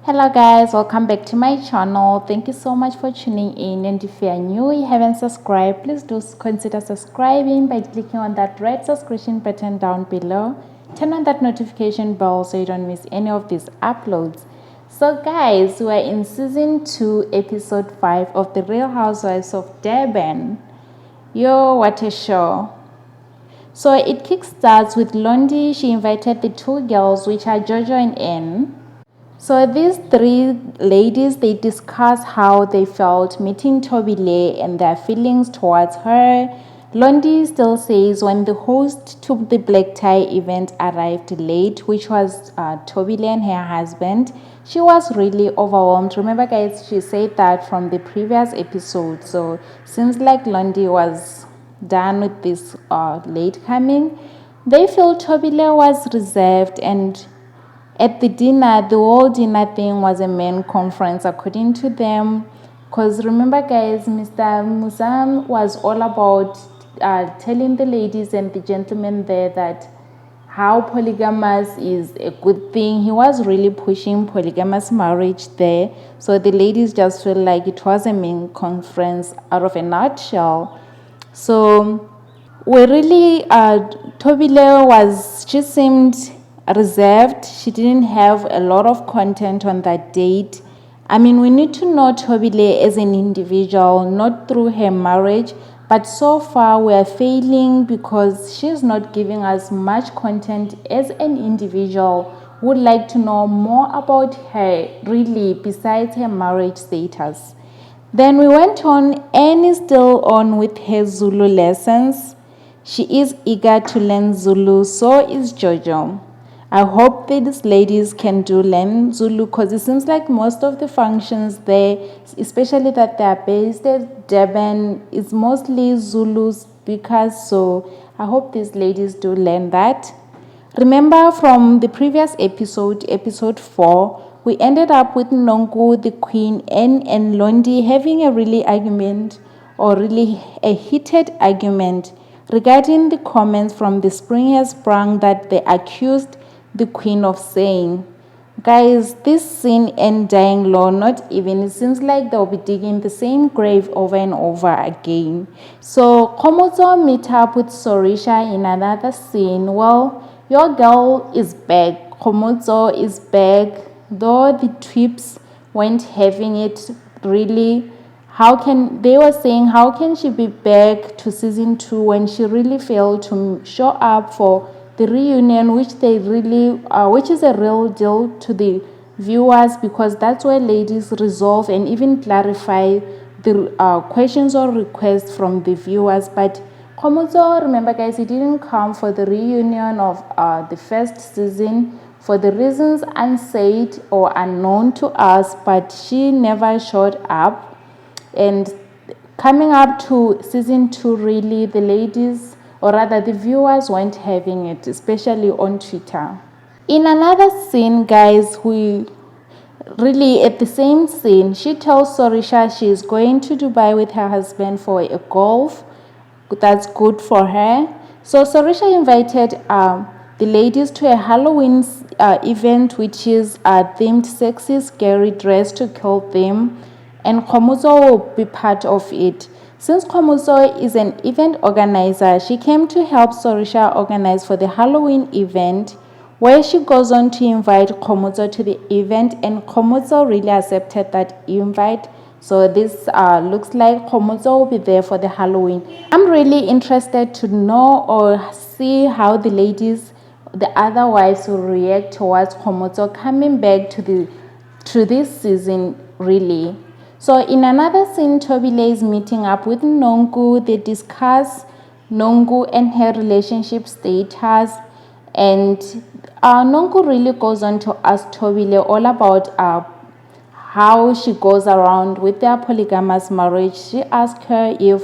Hello guys, welcome back to my channel. Thank you so much for tuning in, and if you are new, you haven't subscribed, please do consider subscribing by clicking on that red subscription button down below. Turn on that notification bell so you don't miss any of these uploads. So guys, we are in season 2 episode 5 of the Real Housewives of Durban. Yo, what a show. So it kickstarts with Lani. She invited the two girls, which are Jojo and Anne. So these three ladies, they discuss how they felt meeting Tobie Lea and their feelings towards her. Lani still says when the host to the black tie event arrived late, which was Tobie Lea and her husband, she was really overwhelmed. Remember guys, she said that from the previous episode. So since like Lani was done with this late coming, they feel Tobie Lea was reserved, and at the dinner, the whole dinner thing was a men conference according to them. Because remember guys, Mr. Musam was all about telling the ladies and the gentlemen there that how polygamous is a good thing. He was really pushing polygamous marriage there. So the ladies just feel like it was a men conference out of a nutshell. So we really, Tobie Lea she seemed reserved. She didn't have a lot of content on that date. I mean, we need to know Tobie Lea as an individual, not through her marriage. But so far, we are failing because she's not giving us much content as an individual. Would like to know more about her, really, besides her marriage status. Then we went on. Anne is still on with her Zulu lessons. She is eager to learn Zulu, so is Jojo. I hope that these ladies can learn Zulu, because it seems like most of the functions there, especially that they are based at Durban, is mostly Zulu speakers. So I hope these ladies do learn that. Remember from the previous episode, episode 4, we ended up with Nongoo, the queen, and Lani having a heated argument regarding the comments from the Spring Has Sprung that they accused the queen of saying. Guys, this scene and dying low, not even, it seems like they'll be digging the same grave over and over again. So Komodzo meet up with Soresha in another scene. Well, your girl is back. Komodzo is back. Though the tweeps weren't having it really. They were saying, how can she be back to season 2 when she really failed to show up for the reunion, which is a real deal to the viewers, because that's where ladies resolve and even clarify the questions or requests from the viewers. But Komodzo, remember guys, he didn't come for the reunion of the first season for the reasons unsaid or unknown to us, but she never showed up. And coming up to season 2, really, the ladies, or rather the viewers, weren't having it, especially on Twitter. In another scene, guys, at the same scene, she tells Soresha she is going to Dubai with her husband for a golf. That's good for her. So Soresha invited the ladies to a Halloween event, which is themed sexy, scary dress to kill theme, and Komodzo will be part of it. Since Komodzo is an event organizer, she came to help Soresha organize for the Halloween event, where she goes on to invite Komodzo to the event, and Komodzo really accepted that invite. So this looks like Komodzo will be there for the Halloween. I'm really interested to know or see how the ladies, the other wives, will react towards Komodzo coming back to this season, really. So in another scene, Tobie Lea is meeting up with Nongoo. They discuss Nongoo and her relationship status, and Nongoo really goes on to ask Tobie Lea all about how she goes around with their polygamous marriage. She asked her if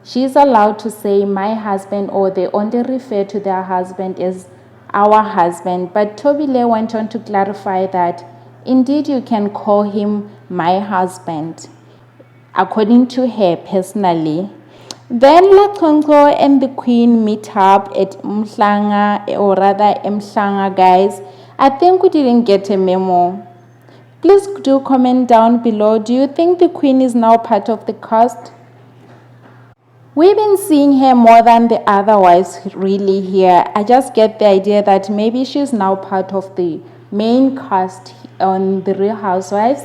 she's allowed to say my husband, or they only refer to their husband as our husband. But Tobie Lea went on to clarify that indeed you can call him my husband, according to her personally. Then Nongoo and the queen meet up at Mhlanga, or rather Mhlanga, guys. I think we didn't get a memo. Please do comment down below. Do you think the queen is now part of the cast? We've been seeing her more than the other wives really here. I just get the idea that maybe she's now part of the main cast on the Real Housewives.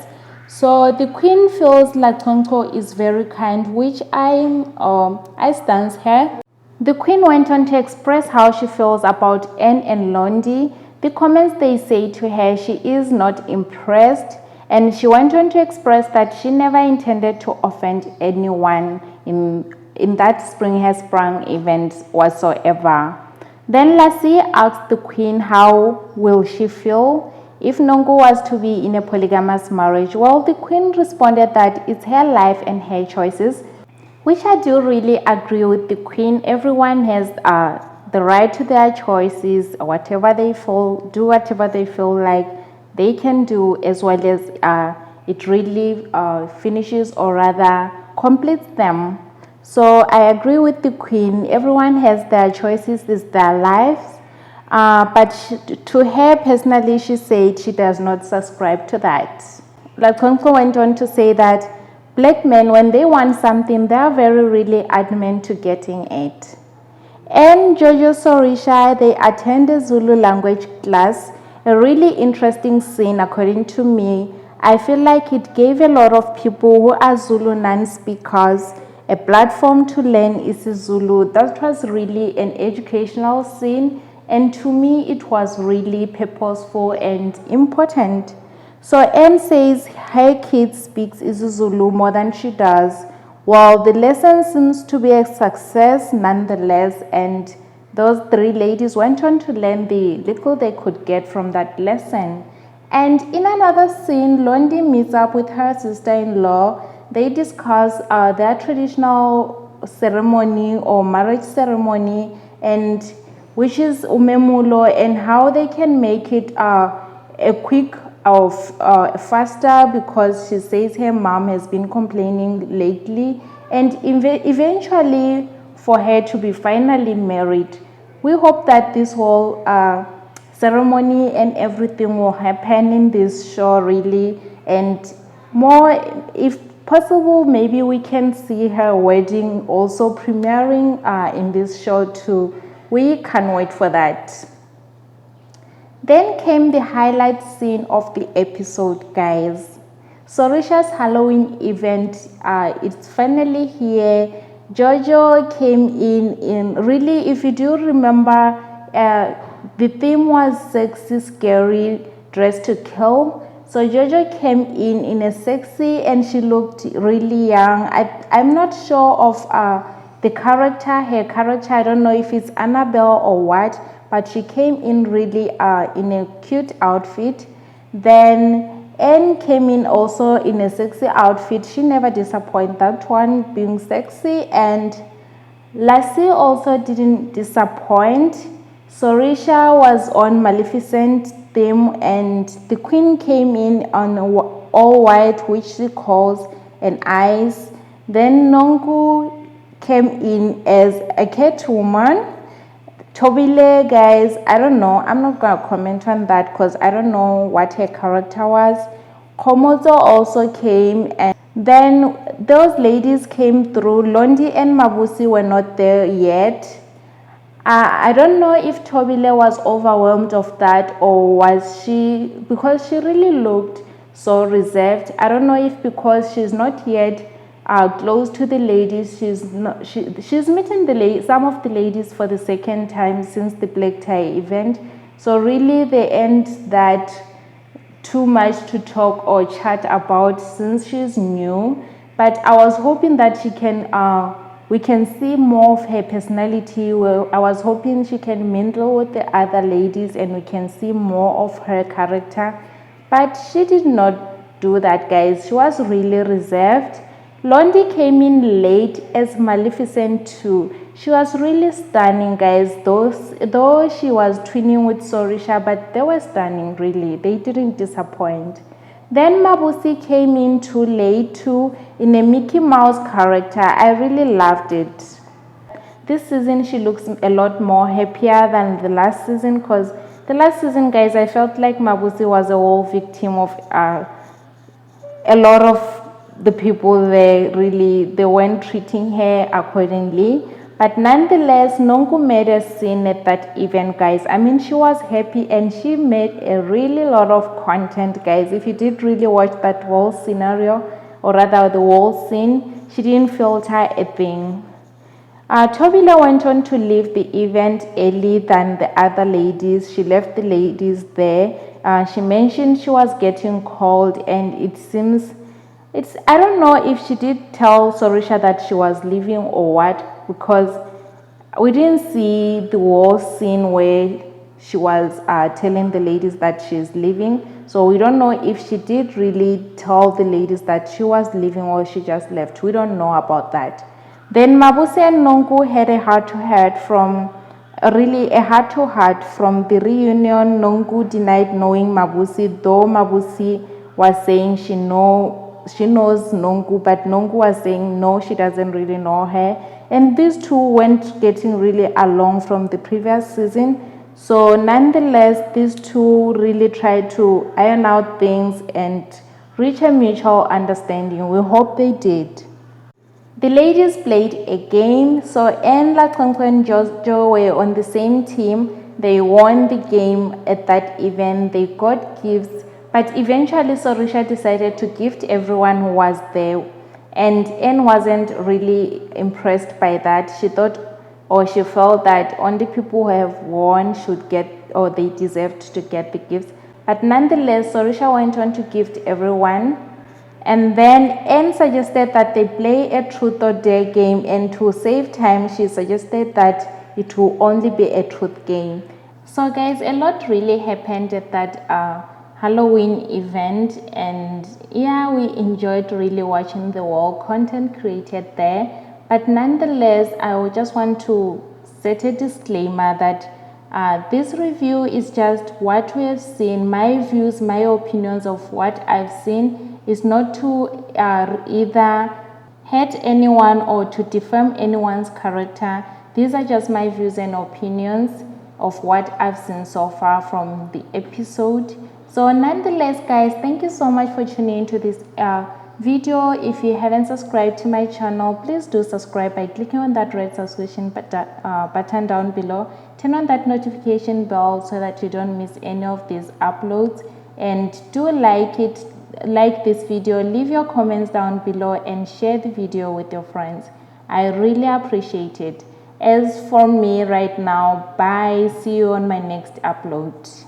So the queen feels like Nongo is very kind, which I stands her. The queen went on to express how she feels about Anne and Lani. The comments they say to her, she is not impressed, and she went on to express that she never intended to offend anyone in that Spring Has Sprung event whatsoever. Then Lassie asked the queen how will she feel if Nongoo was to be in a polygamous marriage. Well, the queen responded that it's her life and her choices, which I do really agree with the queen. Everyone has the right to their choices, whatever they feel, do whatever they feel like they can do, as well as it really finishes or rather completes them. So I agree with the queen. Everyone has their choices, it's their lives. But to her personally, she said she does not subscribe to that. Congo went on to say that black men, when they want something, they are very really adamant to getting it. And Jojo Soresha, they attend a Zulu language class. A really interesting scene according to me. I feel like it gave a lot of people who are Zulu non-speakers a platform to learn isiZulu. That was really an educational scene, and to me it was really purposeful and important. So Anne says her kid speaks isiZulu more than she does. Well, the lesson seems to be a success nonetheless, and those three ladies went on to learn the little they could get from that lesson. And in another scene, Lani meets up with her sister-in-law. They discuss their traditional ceremony or marriage ceremony, and which is umemulo, and how they can make it a quick or faster, because she says her mom has been complaining lately, and eventually for her to be finally married. We hope that this whole ceremony and everything will happen in this show really, and more if possible, maybe we can see her wedding also premiering in this show too. We can't wait for that. Then came the highlight scene of the episode, guys. Soresha's Halloween event, it's finally here. Jojo came in really, if you do remember, the theme was sexy, scary, dressed to kill. So Jojo came in a sexy, and she looked really young. I'm not sure of the character, her character. I don't know if it's Annabelle or what, but she came in really in a cute outfit. Then Anne came in also in a sexy outfit. She never disappointed, that one being sexy. And Lassie also didn't disappoint. Soresha was on Maleficent theme, and the queen came in on all white, which she calls an ice. Then Nongoo came in as a Catwoman. Tobie Lea, guys, I don't know. I'm not going to comment on that because I don't know what her character was. Komodzo also came, and then those ladies came through. Lani and Mabusi were not there yet. I don't know if Tobie Lea was overwhelmed of that, or was she, because she really looked so reserved. I don't know if because she's not yet close to the ladies, she's meeting some of the ladies for the second time since the black tie event. So really they end that too much to talk or chat about since she's new. But I was hoping that she can we can see more of her personality. Well, I was hoping she can mingle with the other ladies and we can see more of her character. But she did not do that, guys. She was really reserved. Lani came in late as Maleficent too. She was really stunning, guys. Though she was twinning with Soresha, but they were stunning, really. They didn't disappoint. Then Mabusi came in too late too, in a Mickey Mouse character. I really loved it. This season she looks a lot more happier than the last season, because the last season, guys, I felt like Mabusi was a whole victim of a lot of the people there really, they weren't treating her accordingly. But nonetheless, Nongo made a scene at that event, guys. I mean, she was happy and she made a really lot of content, guys. If you did really watch that whole scenario, or rather the whole scene, she didn't filter a thing. Tobie Lea went on to leave the event early than the other ladies. She left the ladies there. She mentioned she was getting cold, and it seems I don't know if she did tell Soresha that she was leaving or what, because we didn't see the whole scene where she was telling the ladies that she's leaving. So we don't know if she did really tell the ladies that she was leaving or she just left. We don't know about that. Then Mabusi and Nongo had a heart-to-heart from from the reunion. Nongo denied knowing Mabusi, though Mabusi was saying she knows Nongo, but Nongo was saying no, she doesn't really know her. And these two weren't getting really along from the previous season. So nonetheless, these two really tried to iron out things and reach a mutual understanding. We hope they did. The ladies played a game, so and Laxonko and Jojo were on the same team. They won the game at that event. They got gifts, but eventually Soresha decided to gift everyone who was there. And Anne wasn't really impressed by that. She thought, or she felt that only people who have won should get, or they deserved to get the gifts. But nonetheless, Soresha went on to gift everyone. And then Anne suggested that they play a truth or dare game, and to save time, she suggested that it will only be a truth game. So guys, a lot really happened at that Halloween event, and yeah, we enjoyed really watching the whole content created there. But nonetheless, I would just want to set a disclaimer that this review is just what we have seen. My views, my opinions of what I've seen is not to either hurt anyone or to defame anyone's character. These are just my views and opinions of what I've seen so far from the episode. So nonetheless, guys, thank you so much for tuning into this video. If you haven't subscribed to my channel, please do subscribe by clicking on that red subscription button down below. Turn on that notification bell so that you don't miss any of these uploads, and do like this video, leave your comments down below, and share the video with your friends. I really appreciate it. As for me right now, bye, see you on my next upload.